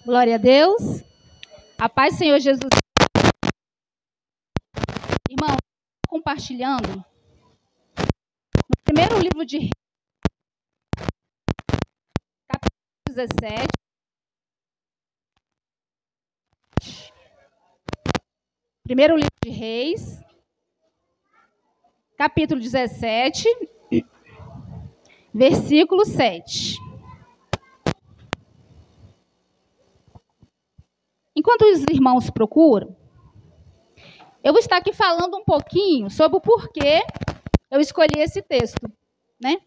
Glória a Deus. A paz do Senhor Jesus. Irmão, compartilhando. No primeiro livro de Reis, capítulo 17. Primeiro livro de Reis, capítulo 17, versículo 7. Enquanto os irmãos procuram, eu vou estar aqui falando um pouquinho sobre o porquê eu escolhi esse texto, né?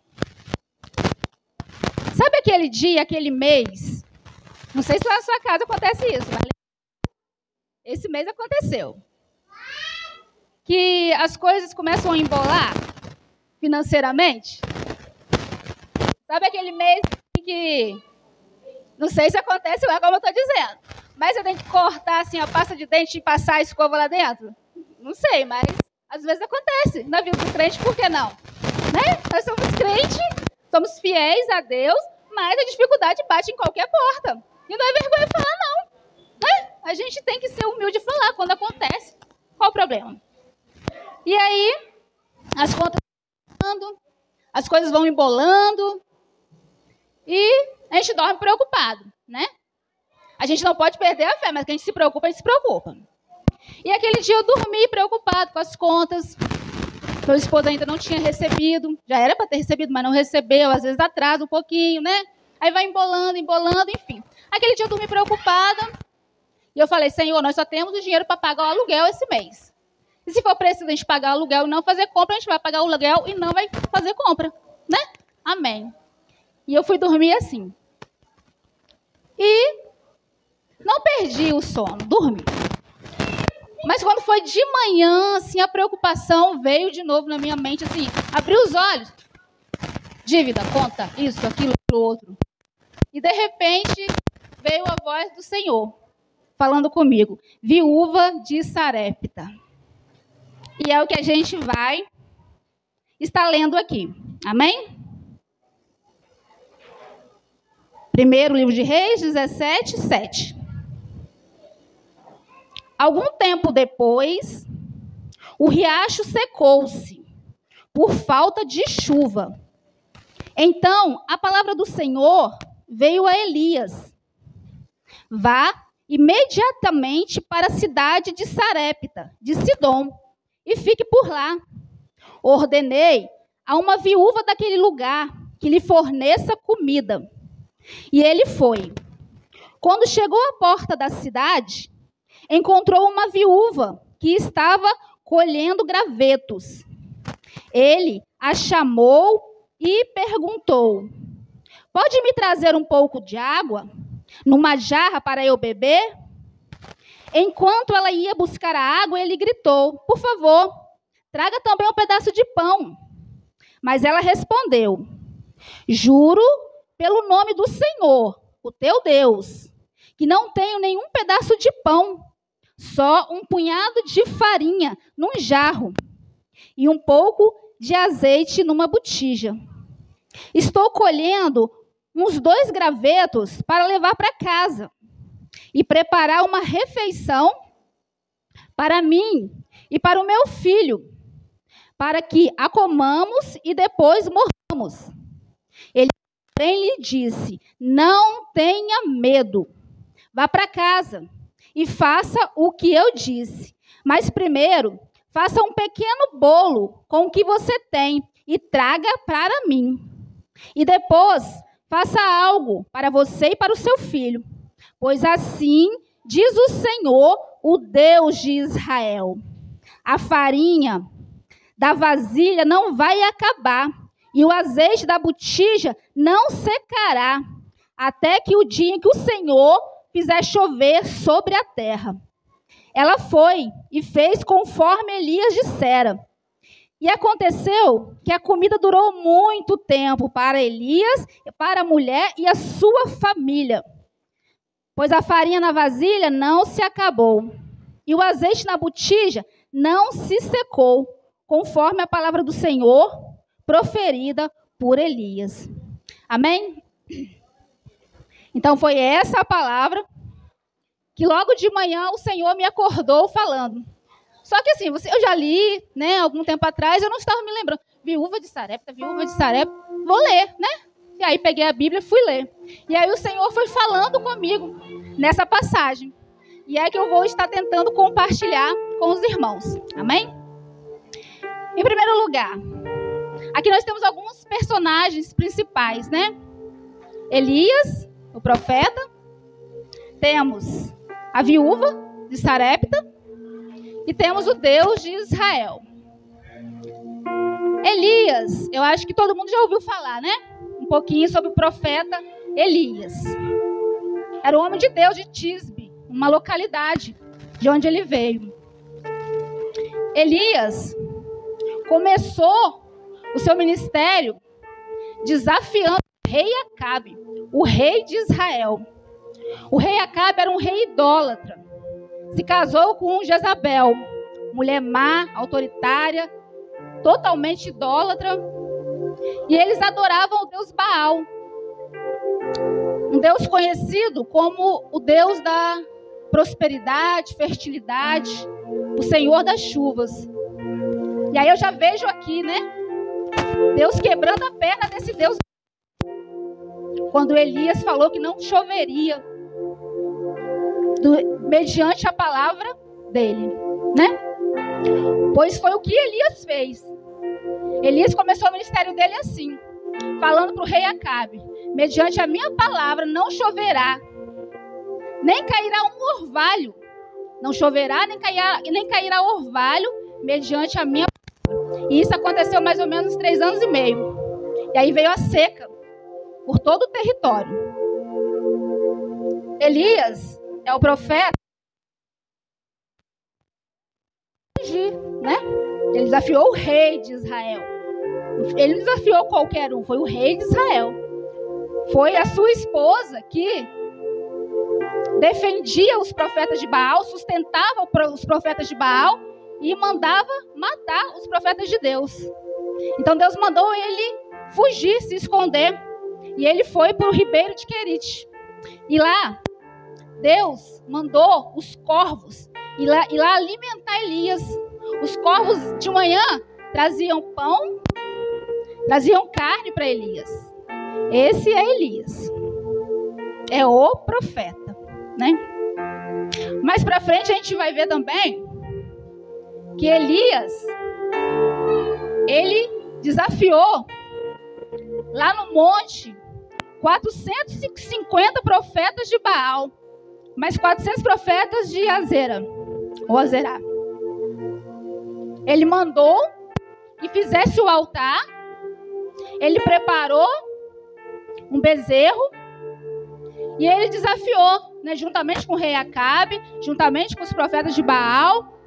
Sabe aquele dia, aquele mês? Não sei se lá na sua casa acontece isso, mas esse mês aconteceu. Que as coisas começam a embolar financeiramente. Sabe aquele mês que, não sei se acontece lá como eu estou dizendo, mas eu tenho que cortar assim a pasta de dente e passar a escova lá dentro? Não sei, mas às vezes acontece na vida do crente, por que não? Né? Nós somos crentes, somos fiéis a Deus, mas a dificuldade bate em qualquer porta. E não é vergonha falar, não. Né? A gente tem que ser humilde e falar quando acontece. Qual o problema? E aí, as contas vão embolando, as coisas vão embolando, e a gente dorme preocupado, né? A gente não pode perder a fé, mas que a gente se preocupa, a gente se preocupa. E aquele dia eu dormi preocupado com as contas. Meu esposo ainda não tinha recebido. Já era para ter recebido, mas não recebeu. Às vezes atrasa um pouquinho, né? Aí vai embolando, enfim. Aquele dia eu dormi preocupada. E eu falei, Senhor, nós só temos o dinheiro para pagar o aluguel esse mês. E se for preciso a gente pagar o aluguel e não fazer compra, a gente vai pagar o aluguel e não vai fazer compra, né? Amém. E eu fui dormir assim. E não perdi o sono, dormi. Mas quando foi de manhã, assim, a preocupação veio de novo na minha mente, assim, abri os olhos. Dívida, conta, isso, aquilo, outro. E de repente veio a voz do Senhor falando comigo. Viúva de Sarepta. E é o que a gente vai estar lendo aqui. Amém? Primeiro livro de Reis, 17, 7. Algum tempo depois, o riacho secou-se por falta de chuva. Então, a palavra do Senhor veio a Elias. Vá imediatamente para a cidade de Sarepta, de Sidom, e fique por lá. Ordenei a uma viúva daquele lugar que lhe forneça comida. E ele foi. Quando chegou à porta da cidade, encontrou uma viúva que estava colhendo gravetos. Ele a chamou e perguntou: pode me trazer um pouco de água numa jarra para eu beber? Enquanto ela ia buscar a água, ele gritou: por favor, traga também um pedaço de pão. Mas ela respondeu: juro pelo nome do Senhor, o teu Deus, que não tenho nenhum pedaço de pão, só um punhado de farinha num jarro e um pouco de azeite numa botija. Estou colhendo uns 2 gravetos para levar para casa e preparar uma refeição para mim e para o meu filho, para que a comamos e depois morramos. Ele lhe disse: não tenha medo, vá para casa e faça o que eu disse. Mas primeiro, faça um pequeno bolo com o que você tem e traga para mim. E depois, faça algo para você e para o seu filho. Pois assim diz o Senhor, o Deus de Israel: a farinha da vasilha não vai acabar, e o azeite da botija não secará, até que o dia em que o Senhor fizer chover sobre a terra. Ela foi e fez conforme Elias dissera. E aconteceu que a comida durou muito tempo para Elias, para a mulher e a sua família, pois a farinha na vasilha não se acabou, e o azeite na botija não se secou, conforme a palavra do Senhor proferida por Elias. Amém? Então foi essa a palavra que logo de manhã o Senhor me acordou falando. Só que assim, eu já li, né, algum tempo atrás, eu não estava me lembrando. Viúva de Sarepta, vou ler, né? E aí peguei a Bíblia e fui ler. E aí o Senhor foi falando comigo nessa passagem. E é que eu vou estar tentando compartilhar com os irmãos. Amém? Em primeiro lugar, aqui nós temos alguns personagens principais, né? Elias, o profeta. Temos a viúva de Sarepta. E temos o Deus de Israel. Elias, eu acho que todo mundo já ouviu falar, né? Um pouquinho sobre o profeta Elias. Era um homem de Deus de Tisbe, uma localidade de onde ele veio. Elias começou o seu ministério desafiando o rei Acabe, o rei de Israel. O rei Acabe era um rei idólatra. Se casou com Jezabel, mulher má, autoritária, totalmente idólatra. E eles adoravam o Deus Baal. Um Deus conhecido como o Deus da prosperidade, fertilidade, o Senhor das chuvas. E aí eu já vejo aqui, né? Deus quebrando a perna desse Deus. Quando Elias falou que não choveria, mediante a palavra dele, né? Pois foi o que Elias fez. Elias começou o ministério dele assim, falando para o rei Acabe: mediante a minha palavra não choverá, nem cairá um orvalho. Não choverá, nem cairá orvalho, mediante a minha palavra. E isso aconteceu mais ou menos 3 anos e meio. E aí veio a seca por todo o território. Elias é o profeta, né? Ele desafiou o rei de Israel. Ele não desafiou qualquer um, foi o rei de Israel. Foi a sua esposa que defendia os profetas de Baal, sustentava os profetas de Baal e mandava matar os profetas de Deus. Então Deus mandou ele fugir, se esconder. E ele foi para o ribeiro de Querite. E lá Deus mandou os corvos ir lá alimentar Elias. Os corvos de manhã traziam pão, traziam carne para Elias. Esse é Elias. É o profeta, né? Mais para frente a gente vai ver também que Elias, ele desafiou lá no monte 450 profetas de Baal, mais 400 profetas de Azera, ou Azerá. Ele mandou que fizesse o altar, ele preparou um bezerro e ele desafiou, né, juntamente com o rei Acabe, juntamente com os profetas de Baal,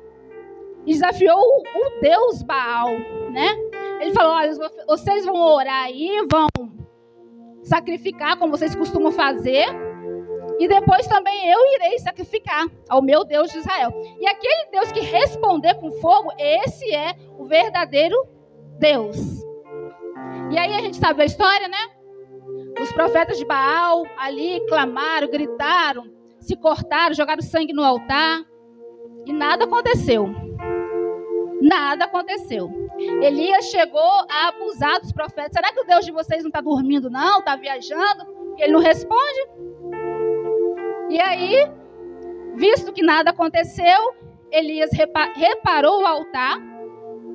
e desafiou o Deus Baal, né? Ele falou: olha, vocês vão orar aí, vão sacrificar como vocês costumam fazer, e depois também eu irei sacrificar ao meu Deus de Israel. E aquele Deus que responder com fogo, esse é o verdadeiro Deus. E aí a gente sabe a história, né? Os profetas de Baal ali clamaram, gritaram, se cortaram, jogaram sangue no altar, e nada aconteceu. Nada aconteceu. Elias chegou a abusar dos profetas. Será que o Deus de vocês não está dormindo, não? Está viajando? Porque ele não responde? E aí, visto que nada aconteceu, Elias reparou o altar,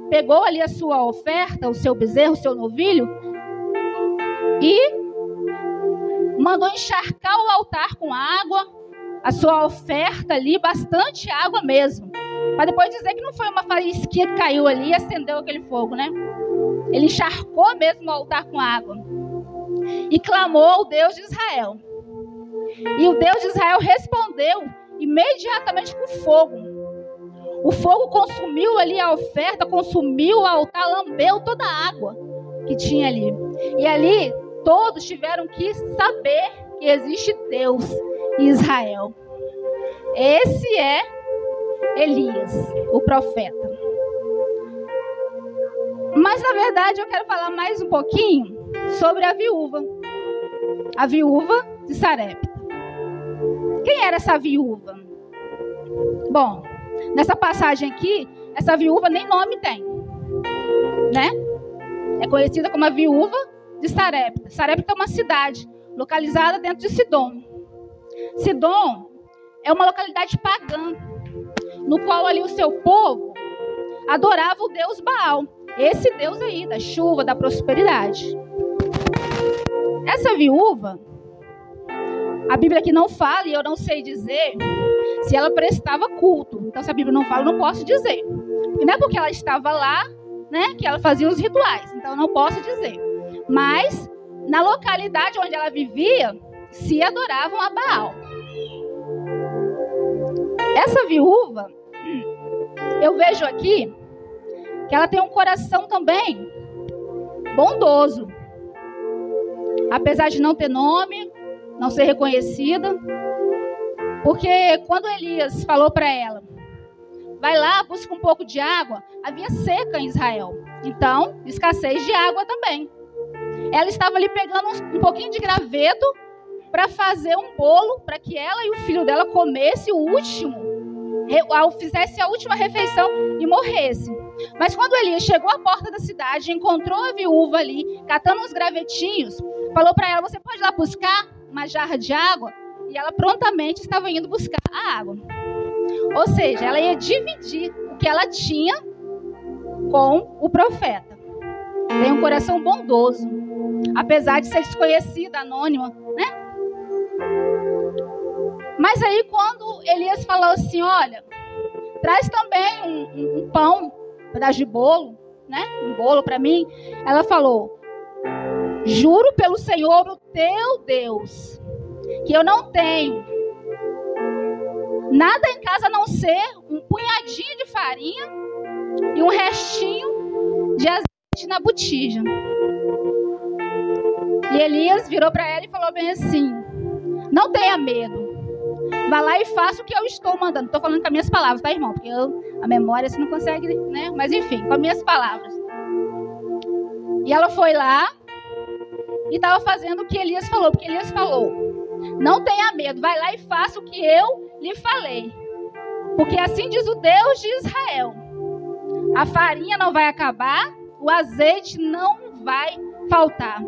pegou ali a sua oferta, o seu bezerro, o seu novilho, e mandou encharcar o altar com água, a sua oferta ali, bastante água mesmo. Para depois dizer que não foi uma faísquinha que caiu ali e acendeu aquele fogo, né? Ele encharcou mesmo o altar com água. E clamou ao Deus de Israel. E o Deus de Israel respondeu imediatamente com fogo. O fogo consumiu ali a oferta, consumiu o altar, lambeu toda a água que tinha ali. E ali todos tiveram que saber que existe Deus em Israel. Esse é Elias, o profeta. Mas na verdade eu quero falar mais um pouquinho sobre a viúva de Sarepta. Quem era essa viúva? Bom, nessa passagem aqui, essa viúva nem nome tem, né? É conhecida como a viúva de Sarepta. Sarepta é uma cidade localizada dentro de Sidom. Sidom é uma localidade pagã, no qual ali o seu povo adorava o deus Baal. Esse deus aí, da chuva, da prosperidade. Essa viúva, a Bíblia aqui não fala, e eu não sei dizer se ela prestava culto. Então, se a Bíblia não fala, eu não posso dizer. E não é porque ela estava lá, né, que ela fazia os rituais. Então, eu não posso dizer. Mas, na localidade onde ela vivia, se adoravam a Baal. Essa viúva, eu vejo aqui que ela tem um coração também bondoso. Apesar de não ter nome, não ser reconhecida. Porque quando Elias falou para ela, vai lá, busca um pouco de água, havia seca em Israel. Então, escassez de água também. Ela estava ali pegando um pouquinho de graveto para fazer um bolo, para que ela e o filho dela comessem fizesse a última refeição e morresse. Mas quando Elias chegou à porta da cidade, encontrou a viúva ali, catando uns gravetinhos, falou para ela, você pode ir lá buscar uma jarra de água? E ela prontamente estava indo buscar a água. Ou seja, ela ia dividir o que ela tinha com o profeta. Tem um coração bondoso, apesar de ser desconhecida, anônima, né? Mas aí quando Elias falou assim, olha, traz também um pão, um pedaço de bolo, né? Um bolo para mim. Ela falou, juro pelo Senhor, o teu Deus, que eu não tenho nada em casa a não ser um punhadinho de farinha e um restinho de azeite na botija. E Elias virou para ela e falou bem assim, não tenha medo, vá lá e faça o que eu estou mandando. Estou falando com as minhas palavras, tá, irmão? Porque a memória você não consegue, né? Mas enfim, com as minhas palavras. E ela foi lá e estava fazendo o que Elias falou, porque Elias falou, não tenha medo, vai lá e faça o que eu lhe falei. Porque assim diz o Deus de Israel, a farinha não vai acabar, o azeite não vai faltar,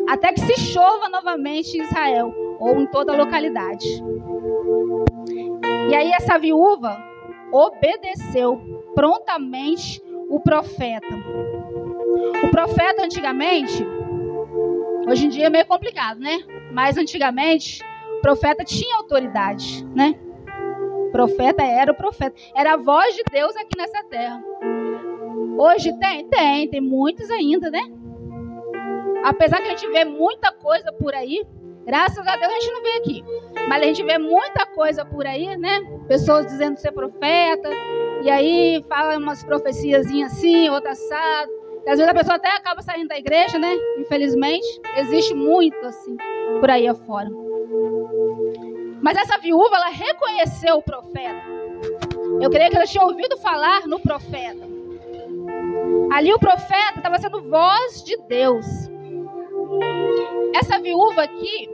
até que se chova novamente em Israel, ou em toda a localidade. E aí essa viúva obedeceu prontamente o profeta. O profeta antigamente, hoje em dia é meio complicado, né? Mas antigamente, o profeta tinha autoridade, né? O profeta era o profeta. Era a voz de Deus aqui nessa terra. Hoje tem muitos ainda, né? Apesar que a gente vê muita coisa por aí, graças a Deus a gente não vê aqui. Mas a gente vê muita coisa por aí, né? Pessoas dizendo ser profeta, e aí fala umas profeciazinhas assim, outras assado. E às vezes a pessoa até acaba saindo da igreja, né? Infelizmente, existe muito assim, por aí afora. Mas essa viúva, ela reconheceu o profeta. Eu creio que ela tinha ouvido falar no profeta. Ali o profeta estava sendo voz de Deus. Essa viúva aqui,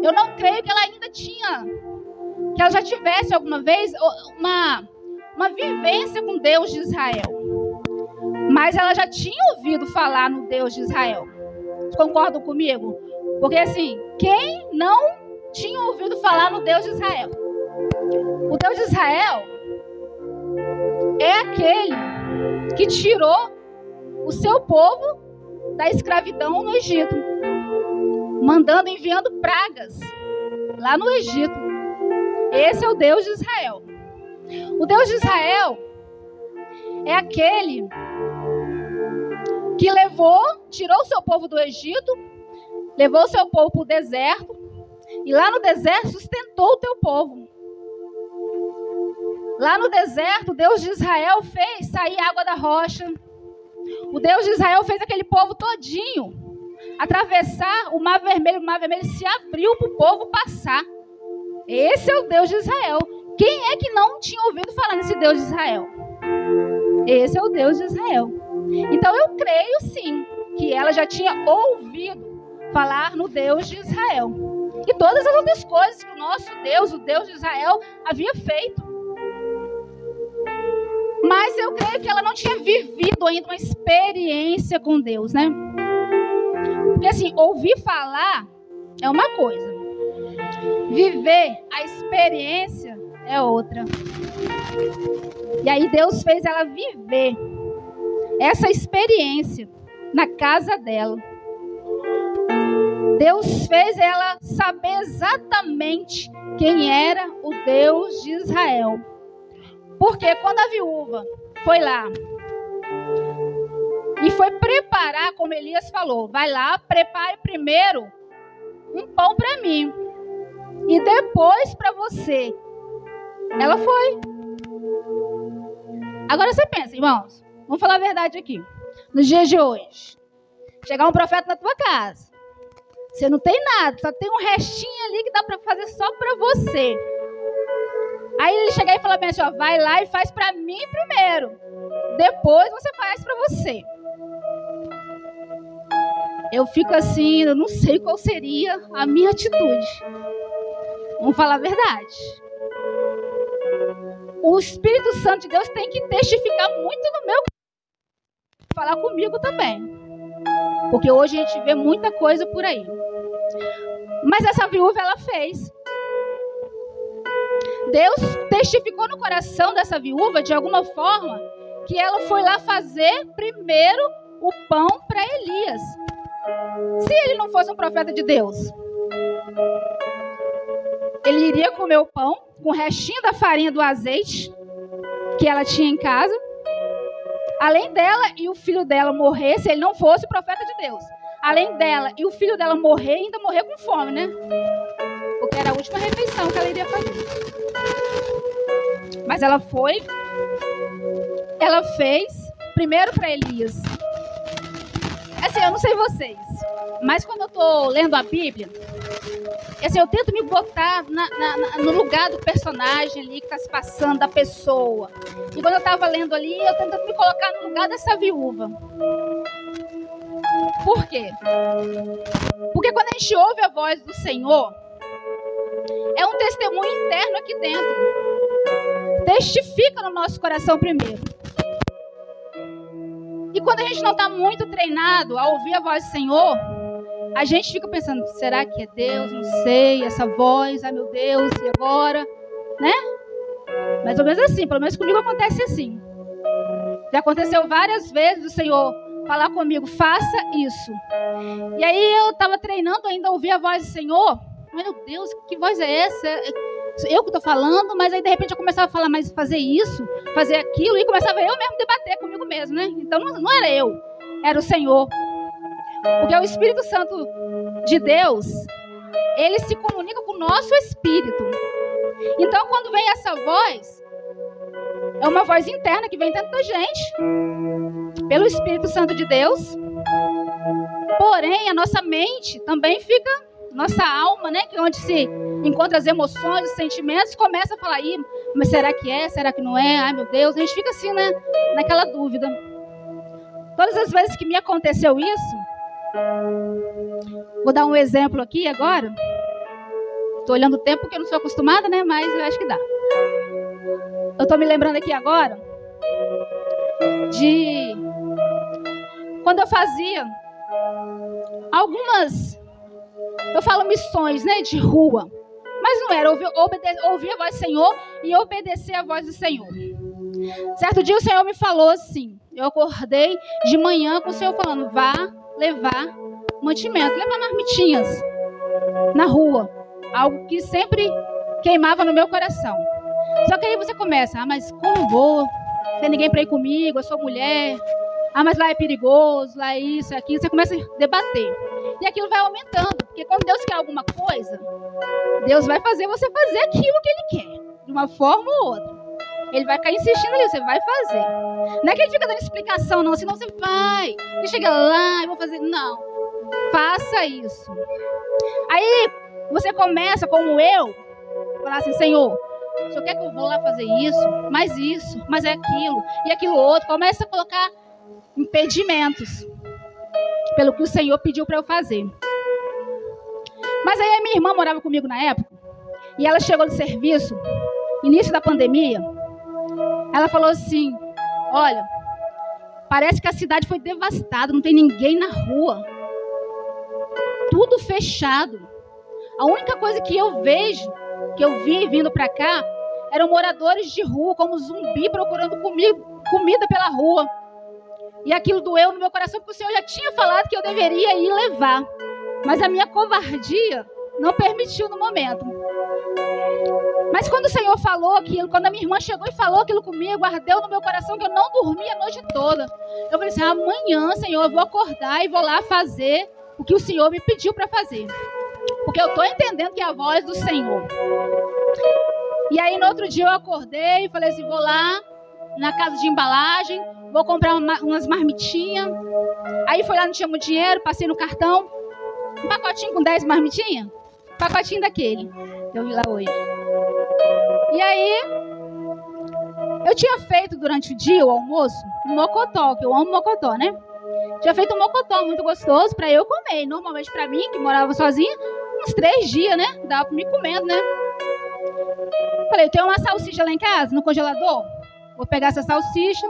eu não creio que ela ainda tinha, que ela já tivesse alguma vez uma vivência com Deus de Israel. Mas ela já tinha ouvido falar no Deus de Israel. Vocês concordam comigo? Porque assim, quem não tinha ouvido falar no Deus de Israel? O Deus de Israel é aquele que tirou o seu povo da escravidão no Egito, enviando pragas lá no Egito. Esse é o Deus de Israel. O Deus de Israel é aquele que tirou o seu povo do Egito, levou o seu povo para o deserto, e lá no deserto sustentou o teu povo. Lá no deserto, o Deus de Israel fez sair água da rocha. O Deus de Israel fez aquele povo todinho atravessar o Mar Vermelho. O Mar Vermelho se abriu para o povo passar. Esse é o Deus de Israel. Quem é que não tinha ouvido falar nesse Deus de Israel? Esse é o Deus de Israel. Então eu creio sim que ela já tinha ouvido falar no Deus de Israel. E todas as outras coisas que o nosso Deus, o Deus de Israel, havia feito. Mas eu creio que ela não tinha vivido ainda uma experiência com Deus, né? Porque assim, ouvir falar é uma coisa. Viver a experiência é outra. E aí Deus fez ela viver essa experiência na casa dela. Deus fez ela saber exatamente quem era o Deus de Israel. Porque quando a viúva foi lá e foi preparar, como Elias falou, vai lá, prepare primeiro um pão para mim e depois para você. Ela foi. Agora você pensa, irmãos, vamos falar a verdade aqui. Nos dias de hoje, chegar um profeta na tua casa, você não tem nada, só tem um restinho ali que dá para fazer só para você. Aí ele chegar e falar bem assim, ó, vai lá e faz para mim primeiro. Depois você faz para você. Eu fico assim, eu não sei qual seria a minha atitude. Vamos falar a verdade. O Espírito Santo de Deus tem que testificar muito no meu coração. Falar comigo também. Porque hoje a gente vê muita coisa por aí. Mas essa viúva, ela fez. Deus testificou no coração dessa viúva, de alguma forma, que ela foi lá fazer primeiro o pão para Elias. Se ele não fosse um profeta de Deus, ele iria comer o pão com o restinho da farinha do azeite que ela tinha em casa. Além dela e o filho dela morrer, se ele não fosse profeta de Deus. Além dela e o filho dela morrer, ainda morrer com fome, né? Porque era a última refeição que ela iria fazer. Mas ela foi, ela fez primeiro para Elias. Assim, eu não sei vocês, mas quando eu tô lendo a Bíblia, assim, eu tento me botar no lugar do personagem ali que está se passando, da pessoa. E quando eu estava lendo ali, eu tentando me colocar no lugar dessa viúva. Por quê? Porque quando a gente ouve a voz do Senhor, é um testemunho interno aqui dentro. Testifica no nosso coração primeiro. E quando a gente não está muito treinado a ouvir a voz do Senhor, a gente fica pensando, será que é Deus? Não sei, essa voz, ai meu Deus, e agora? Né? Mais ou menos assim, pelo menos comigo acontece assim. Já aconteceu várias vezes o Senhor falar comigo, faça isso. E aí eu estava treinando ainda a ouvir a voz do Senhor. Meu Deus, que voz é essa? Eu que estou falando, mas aí de repente eu começava a falar, mas fazer isso, fazer aquilo, e começava eu mesmo debater comigo mesmo, né? Então não era eu, era o Senhor. Porque o Espírito Santo de Deus, ele se comunica com o nosso espírito. Então quando vem essa voz, é uma voz interna que vem dentro da gente, pelo Espírito Santo de Deus. Porém, a nossa mente também fica, nossa alma, né, que é onde se encontra as emoções, os sentimentos, começa a falar, aí, mas será que é? Será que não é? Ai meu Deus, a gente fica assim, né, naquela dúvida. Todas as vezes que me aconteceu isso, vou dar um exemplo aqui agora. Estou olhando o tempo porque eu não sou acostumada, né, mas eu acho que dá. Eu estou me lembrando aqui agora de quando eu fazia algumas, eu falo missões, né, de rua, mas não era ouvir a voz do Senhor e obedecer a voz do Senhor. Certo dia o Senhor me falou assim, eu acordei de manhã com o Senhor falando, vá levar mantimento, levar marmitinhas na rua, algo que sempre queimava no meu coração. Só que aí você começa, mas como vou? Não tem ninguém para ir comigo, eu sou mulher. Mas lá é perigoso, lá é isso, é aquilo. Você começa a debater. E aquilo vai aumentando. Porque quando Deus quer alguma coisa, Deus vai fazer você fazer aquilo que Ele quer. De uma forma ou outra. Ele vai ficar insistindo ali, você vai fazer. Não é que Ele fica dando explicação, não. Senão você vai. Você chega lá e vou fazer. Não. Faça isso. Aí você começa, como eu, falar assim, Senhor, o Senhor quer que eu vou lá fazer isso, mas é aquilo, e aquilo outro. Começa a colocar impedimentos pelo que o Senhor pediu para eu fazer. Mas aí a minha irmã morava comigo na época, e ela chegou do serviço, início da pandemia, ela falou assim, Olha, parece que a cidade foi devastada, não tem ninguém na rua. Tudo fechado. A única coisa que eu vejo, que eu vi vindo para cá, eram moradores de rua, como zumbi, procurando comida pela rua. E aquilo doeu no meu coração, porque o Senhor já tinha falado que eu deveria ir levar. Mas a minha covardia não permitiu no momento. Mas quando o Senhor falou aquilo, quando a minha irmã chegou e falou aquilo comigo, ardeu no meu coração que eu não dormi a noite toda. Eu falei assim, amanhã, Senhor, eu vou acordar e vou lá fazer o que o Senhor me pediu para fazer. Porque eu estou entendendo que é a voz do Senhor. E aí no outro dia eu acordei e falei assim, vou lá na casa de embalagem, vou comprar umas marmitinhas. Aí foi lá, não tinha muito dinheiro, passei no cartão, um pacotinho com 10 marmitinhas, pacotinho daquele que eu vi lá hoje. E aí eu tinha feito durante o dia, o almoço, um mocotó, que eu amo mocotó, né? Tinha feito um mocotó muito gostoso para eu comer. Normalmente para mim, que morava sozinha, uns 3 dias, né? Dava para me comendo, né? Falei, tem uma salsicha lá em casa, no congelador? Vou pegar essa salsicha,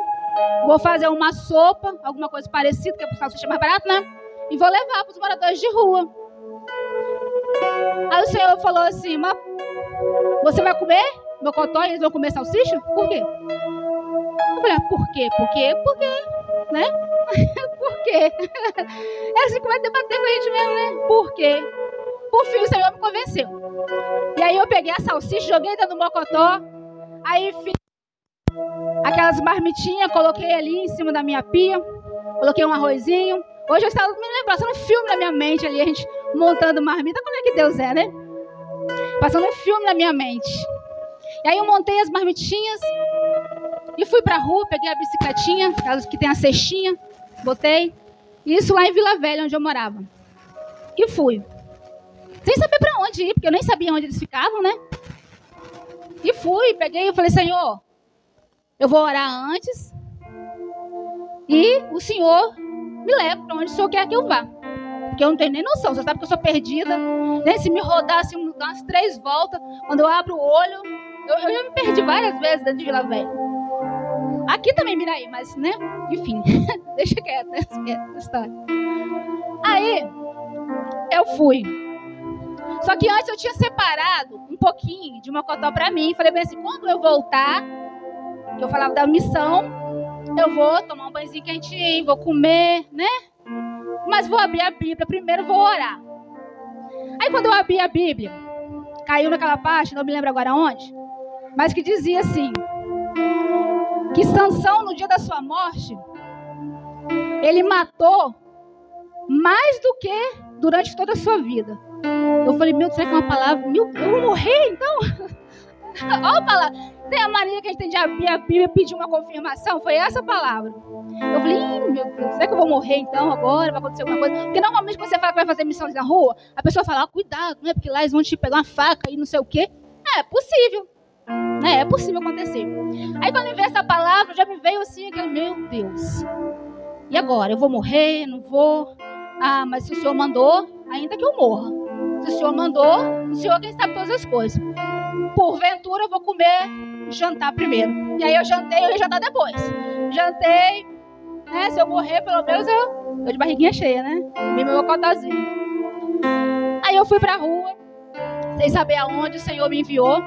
vou fazer uma sopa, alguma coisa parecida, que a salsicha é mais barata, né? E vou levar para os moradores de rua. Aí o Senhor falou assim, mas você vai comer mocotó e eles vão comer salsicha? Por quê? Eu falei, por quê? Por quê? Por quê? Né? Por quê? É assim que vai debater com a gente mesmo, né? Por quê? Por fim, o Senhor me convenceu. E aí eu peguei a salsicha, joguei dentro do mocotó, aí fiz aquelas marmitinhas, coloquei ali em cima da minha pia, coloquei um arrozinho. Hoje eu estava me lembrando, passando um filme na minha mente ali, a gente montando marmita, como é que Deus é, né? Passando um filme na minha mente. E aí eu montei as marmitinhas e fui pra rua, peguei a bicicletinha, aquelas que tem a cestinha, botei. Isso lá em Vila Velha, onde eu morava. E fui. Sem saber pra onde ir, porque eu nem sabia onde eles ficavam, né? E fui, peguei e falei, Senhor, eu vou orar antes e o Senhor me leva para onde o Senhor quer que eu vá. Porque eu não tenho nem noção, você sabe que eu sou perdida. Nem se me rodar assim, umas 3 voltas, quando eu abro o olho, eu já me perdi várias vezes dentro de Vila Velha. Aqui também, Miraí, mas, né? Enfim, deixa quieto essa história. Aí, eu fui. Só que antes eu tinha separado um pouquinho de mocotó para mim. Falei bem assim, quando eu voltar, que eu falava da missão, eu vou tomar um banhozinho quentinho, vou comer, né? Mas vou abrir a Bíblia, primeiro vou orar. Aí quando eu abri a Bíblia, caiu naquela parte, não me lembro agora onde, mas que dizia assim, que Sansão, no dia da sua morte, ele matou mais do que durante toda a sua vida. Eu falei, meu Deus, será que é uma palavra? Eu vou morrer então? Olha a palavra. Tem a mania que a gente tem de abrir a Bíblia e pedir uma confirmação. Foi essa palavra. Eu falei, meu Deus, será que eu vou morrer então agora? Vai acontecer alguma coisa? Porque normalmente quando você fala que vai fazer missões na rua, a pessoa fala, cuidado, né? Porque lá eles vão te pegar uma faca e não sei o quê. É possível. É possível acontecer. Aí quando eu vi essa palavra, já me veio assim, aquele, meu Deus. E agora? Eu vou morrer? Não vou? Ah, mas se o Senhor mandou, ainda que eu morra. Se o Senhor mandou, o Senhor quem sabe todas as coisas. Porventura eu vou comer, jantar primeiro. E aí eu jantei, eu ia jantar depois. Jantei, né? Se eu morrer, pelo menos eu tô de barriguinha cheia, né? Comi meu cotozinho. Aí eu fui pra rua, sem saber aonde o Senhor me enviou.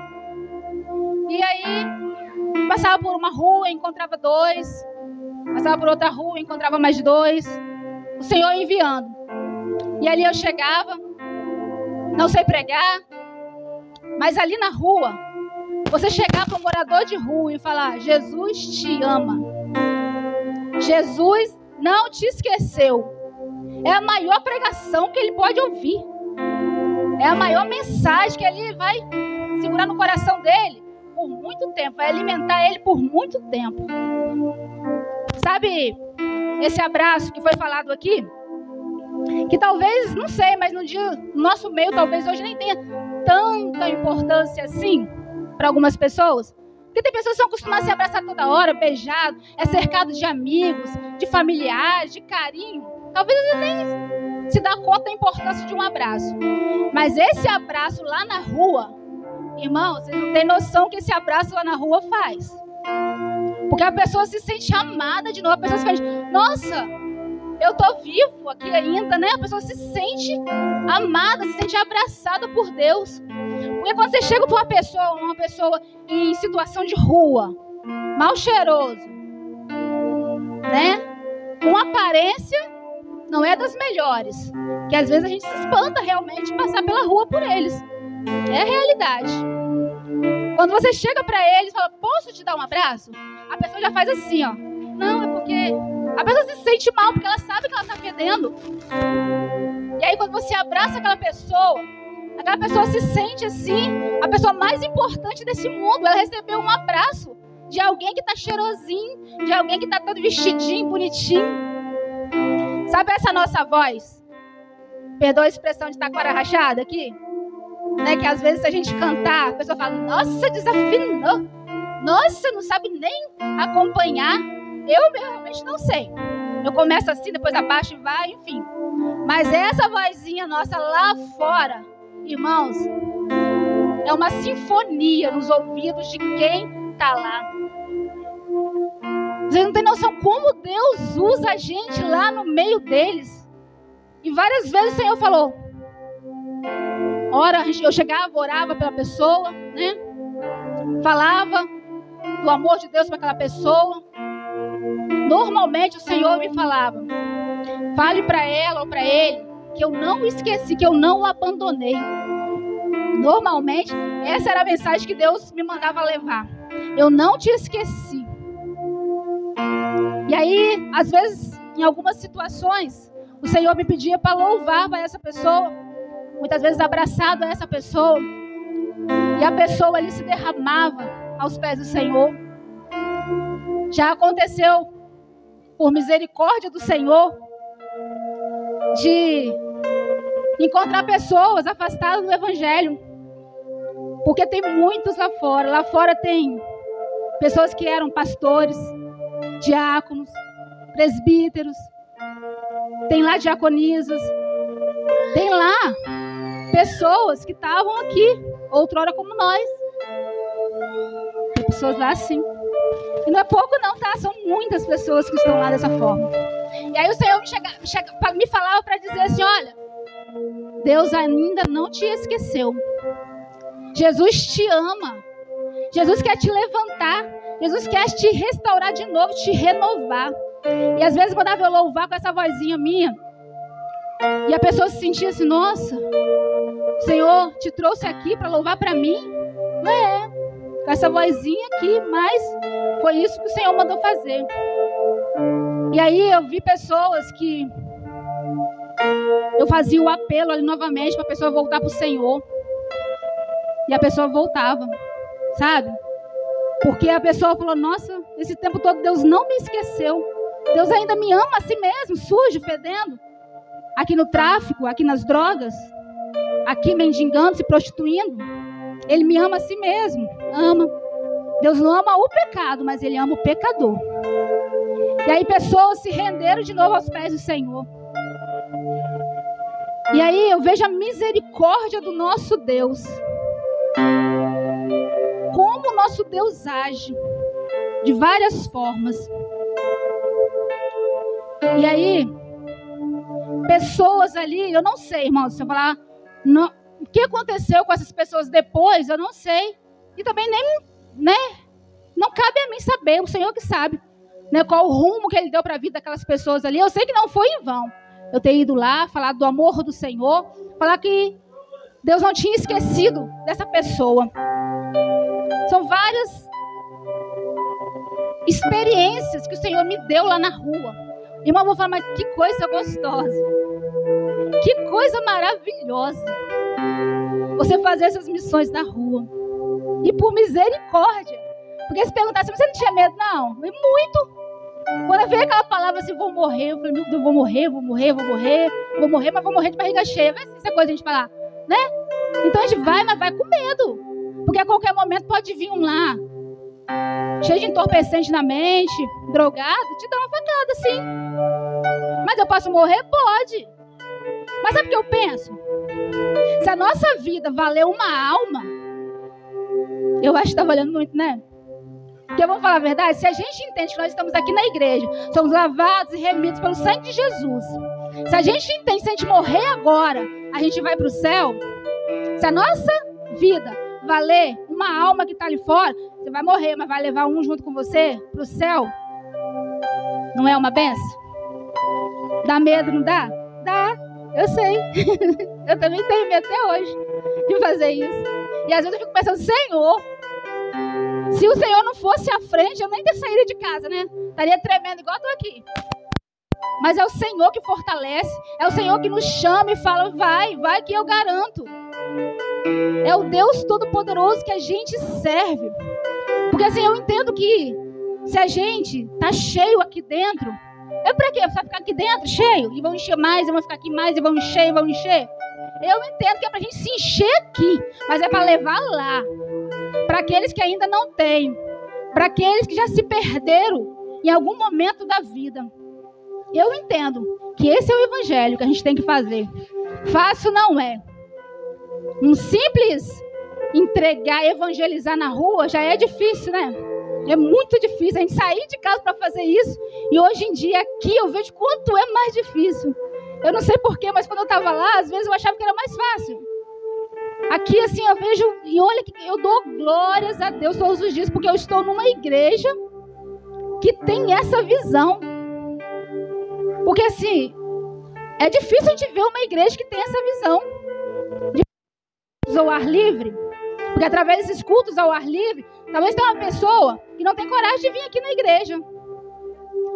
E aí, passava por uma rua, encontrava 2. Passava por outra rua, encontrava mais 2. O Senhor enviando. E ali eu chegava, não sei pregar, mas ali na rua, você chegar para um morador de rua e falar, Jesus te ama. Jesus não te esqueceu. É a maior pregação que ele pode ouvir. É a maior mensagem que ele vai segurar no coração dele por muito tempo. Vai alimentar ele por muito tempo. Sabe esse abraço que foi falado aqui? Que talvez, não sei, mas no nosso meio, talvez hoje nem tenha tanta importância assim para algumas pessoas. Porque tem pessoas que são acostumadas a se abraçar toda hora, beijado, é cercado de amigos, de familiares, de carinho. Talvez eles nem se dá conta da importância de um abraço. Mas esse abraço lá na rua, irmão, vocês não têm noção que esse abraço lá na rua faz. Porque a pessoa se sente amada de novo. A pessoa se sente, nossa, eu tô vivo aqui ainda, né? A pessoa se sente amada, se sente abraçada por Deus. Porque quando você chega para uma pessoa em situação de rua, mal cheiroso, né? Com aparência não é das melhores, que às vezes a gente se espanta realmente de passar pela rua por eles. É a realidade. Quando você chega para eles e fala, posso te dar um abraço? A pessoa já faz assim, ó. Não, é porque a pessoa se sente mal, porque ela sabe que ela está fedendo. E aí quando você abraça aquela pessoa se sente assim, a pessoa mais importante desse mundo. Ela recebeu um abraço de alguém que está cheirosinho, de alguém que está todo vestidinho, bonitinho. Sabe essa nossa voz? Perdoa a expressão de taquara rachada aqui? Né, que às vezes a gente cantar, a pessoa fala, nossa, desafinou. Nossa, não sabe nem acompanhar. Eu realmente não sei. Eu começo assim, depois abaixo e vai, enfim. Mas essa vozinha nossa lá fora, irmãos, é uma sinfonia nos ouvidos de quem está lá. Vocês não têm noção como Deus usa a gente lá no meio deles. E várias vezes o Senhor falou, ora, eu chegava, orava pela pessoa, né? Falava do amor de Deus para aquela pessoa. Normalmente o Senhor me falava, fale para ela ou para ele que eu não o esqueci, que eu não o abandonei. Normalmente essa era a mensagem que Deus me mandava levar. Eu não te esqueci. E aí, às vezes, em algumas situações, o Senhor me pedia para louvar para essa pessoa. Muitas vezes abraçado a essa pessoa. E a pessoa ali se derramava aos pés do Senhor. Já aconteceu, por misericórdia do Senhor, de encontrar pessoas afastadas do Evangelho. Porque tem muitos lá fora. Lá fora tem pessoas que eram pastores, diáconos, presbíteros. Tem lá diaconisas. Tem lá pessoas que estavam aqui, outrora como nós. Tem pessoas lá assim. E não é pouco não, tá? São muitas pessoas que estão lá dessa forma. E aí o Senhor me falava para dizer assim, olha, Deus ainda não te esqueceu. Jesus te ama. Jesus quer te levantar. Jesus quer te restaurar de novo, te renovar. E às vezes quando eu louvar com essa vozinha minha, e a pessoa se sentia assim, nossa, o Senhor te trouxe aqui para louvar para mim? Com essa vozinha aqui, mas foi isso que o Senhor mandou fazer. E aí eu vi pessoas que eu fazia o apelo ali novamente para a pessoa voltar para o Senhor. E a pessoa voltava, sabe? Porque a pessoa falou, nossa, esse tempo todo Deus não me esqueceu. Deus ainda me ama assim mesmo, sujo, fedendo. Aqui no tráfico, aqui nas drogas, aqui mendigando, se prostituindo. Ele me ama assim mesmo, ama. Deus não ama o pecado, mas Ele ama o pecador. E aí pessoas se renderam de novo aos pés do Senhor. E aí eu vejo a misericórdia do nosso Deus. Como o nosso Deus age de várias formas. E aí, pessoas ali, eu não sei, irmãos, se eu falar não, o que aconteceu com essas pessoas depois, eu não sei. E também nem, né, não cabe a mim saber, o Senhor que sabe, né, qual o rumo que Ele deu para a vida daquelas pessoas ali. Eu sei que não foi em vão eu ter ido lá, falar do amor do Senhor, falar que Deus não tinha esquecido dessa pessoa. São várias experiências que o Senhor me deu lá na rua. Irmão, eu vou falar, mas que coisa gostosa. Que coisa maravilhosa. Você fazer essas missões na rua. E por misericórdia. Porque se perguntasse, você não tinha medo? Não, e muito. Quando veio aquela palavra assim, vou morrer, eu falei, meu Deus, vou morrer, mas vou morrer de barriga cheia. Vai ser essa coisa a gente falar, né? Então a gente vai, mas vai com medo. Porque a qualquer momento pode vir um lá, cheio de entorpecente na mente, drogado, te dá uma facada, sim. Mas eu posso morrer? Pode. Mas sabe o que eu penso? Se a nossa vida valeu uma alma, eu acho que está valendo muito, né? Porque vamos falar a verdade, se a gente entende que nós estamos aqui na igreja, somos lavados e remidos pelo sangue de Jesus. Se a gente entende, se a gente morrer agora, a gente vai para o céu. Se a nossa vida valer uma alma que está ali fora, você vai morrer, mas vai levar um junto com você para o céu. Não é uma benção? Dá medo, não dá? Dá, eu sei. Eu também tenho medo até hoje de fazer isso. E às vezes eu fico pensando, Senhor, se o Senhor não fosse à frente, eu nem sairia de casa, né? Estaria tremendo igual eu estou aqui. Mas é o Senhor que fortalece, é o Senhor que nos chama e fala, vai que eu garanto. É o Deus Todo-Poderoso que a gente serve. Porque assim, eu entendo que se a gente tá cheio aqui dentro, é pra quê? Vai ficar aqui dentro cheio? E vão encher mais, e vão ficar aqui mais, e vão encher, e vão encher. Eu entendo que é pra gente se encher aqui, mas é pra levar lá. Para aqueles que ainda não têm, para aqueles que já se perderam em algum momento da vida. Eu entendo que esse é o evangelho que a gente tem que fazer. Fácil não é. Um simples entregar, evangelizar na rua já é difícil, né? É muito difícil a gente sair de casa para fazer isso. E hoje em dia aqui eu vejo quanto é mais difícil. Eu não sei porquê, mas quando eu estava lá, às vezes eu achava que era mais fácil. Aqui assim eu vejo, e olha que eu dou glórias a Deus todos os dias, porque eu estou numa igreja que tem essa visão. Porque assim, é difícil a gente ver uma igreja que tem essa visão. De cultos ao ar livre, porque através desses cultos ao ar livre, talvez tenha uma pessoa que não tem coragem de vir aqui na igreja,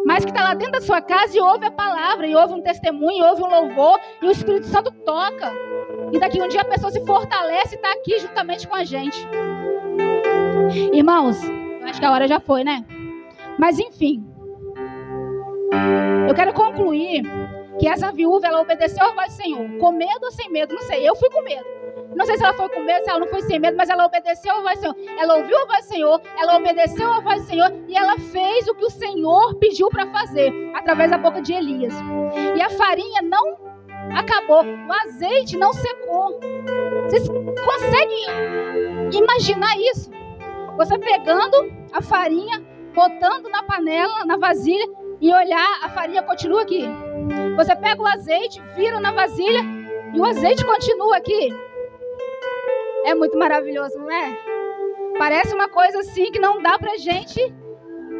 mas que está lá dentro da sua casa e ouve a palavra, e ouve um testemunho, e ouve um louvor, e o Espírito Santo toca. E daqui um dia a pessoa se fortalece e está aqui juntamente com a gente. Irmãos, eu acho que a hora já foi, né? Mas enfim, eu quero concluir que essa viúva, ela obedeceu à voz do Senhor, com medo ou sem medo, não sei, eu fui com medo. Não sei se ela foi com medo, se ela não foi sem medo, mas ela obedeceu à voz do Senhor. Ela ouviu a voz do Senhor, ela obedeceu à voz do Senhor e ela fez o que o Senhor pediu para fazer, através da boca de Elias. E a farinha não acabou, o azeite não secou. Vocês conseguem imaginar isso? Você pegando a farinha, botando na panela, na vasilha e olhar, a farinha continua aqui. Você pega o azeite, vira na vasilha e o azeite continua aqui. É muito maravilhoso, não é? Parece uma coisa assim que não dá pra gente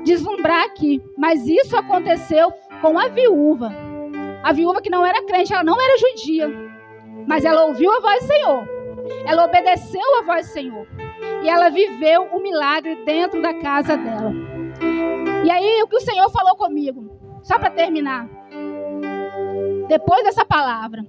deslumbrar aqui. Mas isso aconteceu com a viúva. A viúva que não era crente, ela não era judia. Mas ela ouviu a voz do Senhor. Ela obedeceu a voz do Senhor. E ela viveu o milagre dentro da casa dela. E aí o que o Senhor falou comigo, só para terminar. Depois dessa palavra,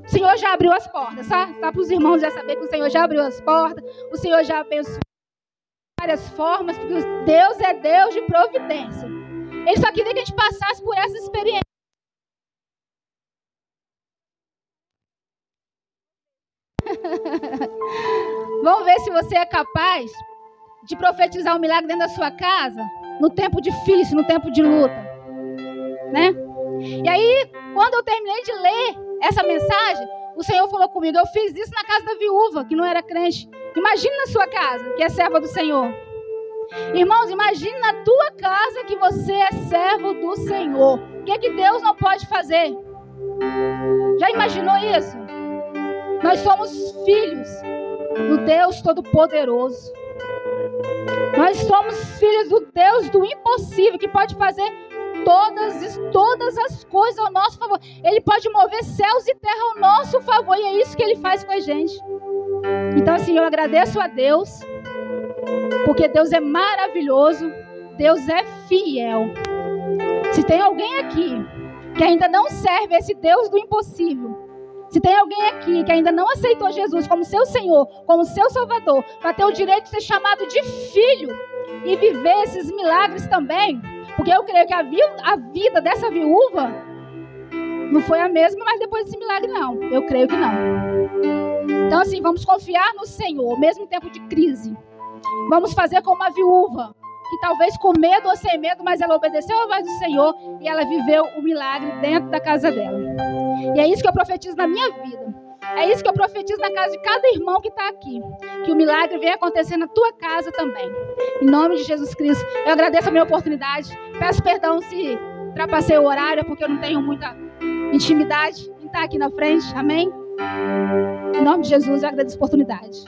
o Senhor já abriu as portas, tá? Para os irmãos já saber que o Senhor já abriu as portas, o Senhor já abençoou de várias formas, porque Deus é Deus de providência. Ele só queria que a gente passasse por essa experiência. Vamos ver se você é capaz de profetizar um milagre dentro da sua casa, no tempo difícil, no tempo de luta, né? E aí, quando eu terminei de ler essa mensagem, o Senhor falou comigo, eu fiz isso na casa da viúva, que não era crente. Imagine na sua casa, que é serva do Senhor. Irmãos, imagine na tua casa que você é servo do Senhor. O que é que Deus não pode fazer? Já imaginou isso? Nós somos filhos do Deus Todo-Poderoso. Nós somos filhos do Deus do impossível, que pode fazer todas as coisas ao nosso favor. Ele pode mover céus e terra ao nosso favor, e é isso que Ele faz com a gente. Então assim, eu agradeço a Deus, porque Deus é maravilhoso, Deus é fiel. Se tem alguém aqui que ainda não serve esse Deus do impossível, se tem alguém aqui que ainda não aceitou Jesus como seu Senhor, como seu Salvador, para ter o direito de ser chamado de filho e viver esses milagres também, porque eu creio que a vida dessa viúva não foi a mesma, mas depois desse milagre não. Eu creio que não. Então assim, vamos confiar no Senhor, mesmo em tempo de crise. Vamos fazer como uma viúva, que talvez com medo ou sem medo, mas ela obedeceu à voz do Senhor e ela viveu o milagre dentro da casa dela. E é isso que eu profetizo na minha vida. É isso que eu profetizo na casa de cada irmão que está aqui. Que o milagre venha acontecer na tua casa também. Em nome de Jesus Cristo. Eu agradeço a minha oportunidade. Peço perdão se ultrapassei o horário, porque eu não tenho muita intimidade em estar aqui na frente. Amém? Em nome de Jesus, eu agradeço a oportunidade.